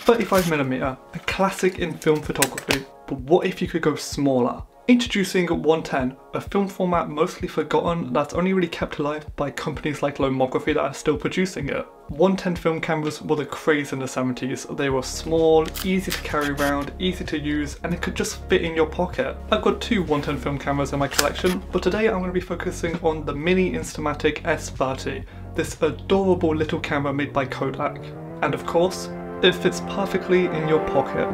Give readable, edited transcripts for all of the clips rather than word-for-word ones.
35mm, a classic in film photography, but what if you could go smaller? Introducing 110, a film format mostly forgotten that's only really kept alive by companies like Lomography that are still producing it. 110 film cameras were the craze in the 70s. They were small, easy to carry around, easy to use, and it could just fit in your pocket. I've got two 110 film cameras in my collection, but today I'm going to be focusing on the mini Instamatic S30, this adorable little camera made by Kodak. And of course, it fits perfectly in your pocket.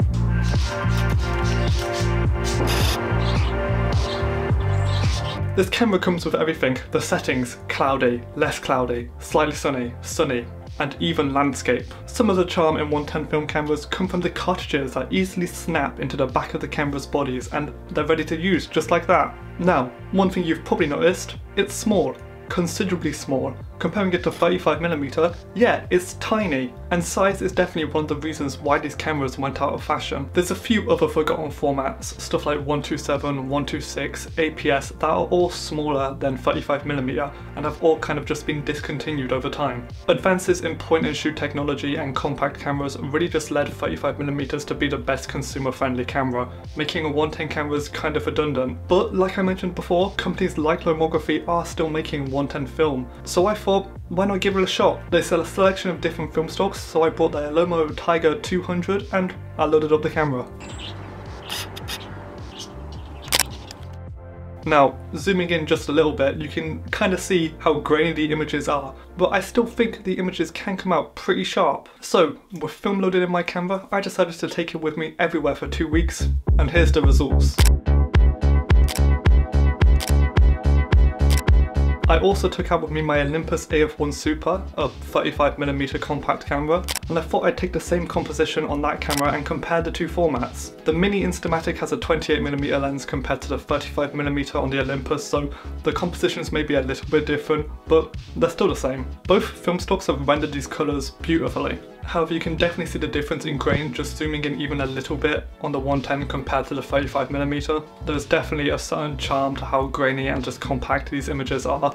This camera comes with everything, the settings: cloudy, less cloudy, slightly sunny, sunny, and even landscape. Some of the charm in 110 film cameras come from the cartridges that easily snap into the back of the camera's bodies and they're ready to use just like that. Now, one thing you've probably noticed, it's small. Considerably small. Comparing it to 35mm, yeah, it's tiny, and size is definitely one of the reasons why these cameras went out of fashion. There's a few other forgotten formats, stuff like 127, 126, APS, that are all smaller than 35mm and have all kind of just been discontinued over time. Advances in point and shoot technology and compact cameras really just led 35mm to be the best consumer friendly camera, making 110 cameras kind of redundant. But like I mentioned before, companies like Lomography are still making 110 film, so I thought, why not give it a shot? They sell a selection of different film stocks, so I bought their Lomo Tiger 200 and I loaded up the camera. Now, zooming in just a little bit, you can kind of see how grainy the images are, but I still think the images can come out pretty sharp. So, with film loaded in my camera, I decided to take it with me everywhere for 2 weeks, and here's the results. I also took out with me my Olympus AF1 Super, a 35mm compact camera, and I thought I'd take the same composition on that camera and compare the two formats. The mini Instamatic has a 28mm lens compared to the 35mm on the Olympus, so the compositions may be a little bit different, but they're still the same. Both film stocks have rendered these colours beautifully. However, you can definitely see the difference in grain just zooming in even a little bit on the 110 compared to the 35mm. There's definitely a certain charm to how grainy and just compact these images are.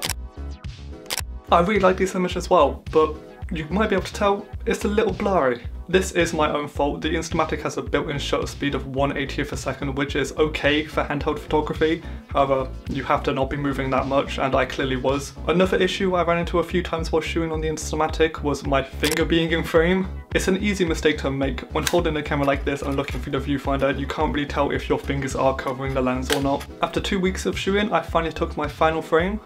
I really like these images as well, but you might be able to tell it's a little blurry. This is my own fault. The Instamatic has a built-in shutter speed of 1/80th a second, which is okay for handheld photography. However, you have to not be moving that much, and I clearly was. Another issue I ran into a few times while shooting on the Instamatic was my finger being in frame. It's an easy mistake to make. When holding a camera like this and looking through the viewfinder, you can't really tell if your fingers are covering the lens or not. After 2 weeks of shooting, I finally took my final frame.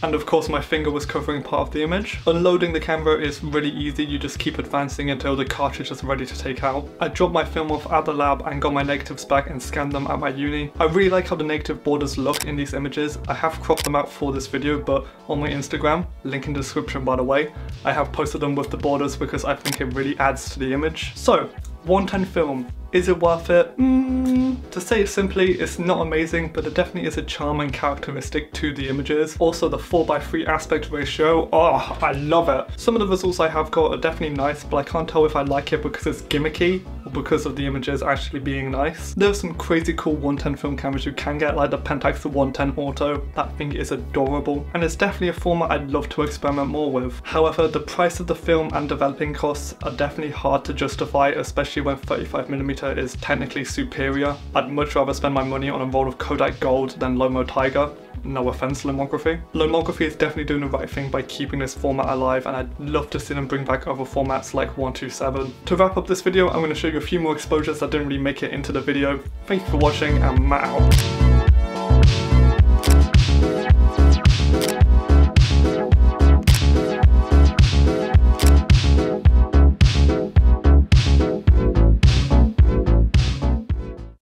And of course my finger was covering part of the image. Unloading the camera is really easy, you just keep advancing until the cartridge is ready to take out. I dropped my film off at the lab and got my negatives back and scanned them at my uni. I really like how the negative borders look in these images. I have cropped them out for this video, but on my Instagram, link in the description by the way, I have posted them with the borders because I think it really adds to the image. So, 110 film. Is it worth it? To say it simply, it's not amazing, but there definitely is a charm and characteristic to the images. Also the 4:3 aspect ratio, oh, I love it. Some of the results I have got are definitely nice, but I can't tell if I like it because it's gimmicky or because of the images actually being nice. There are some crazy cool 110 film cameras you can get, like the Pentax 110 Auto. That thing is adorable, and it's definitely a format I'd love to experiment more with. However, the price of the film and developing costs are definitely hard to justify, especially when 35mm is technically superior. I'd much rather spend my money on a roll of Kodak Gold than Lomo Tiger. No offense, Lomography. Lomography is definitely doing the right thing by keeping this format alive, and I'd love to see them bring back other formats like 127. To wrap up this video, I'm going to show you a few more exposures that didn't really make it into the video. Thank you for watching, and Matt out.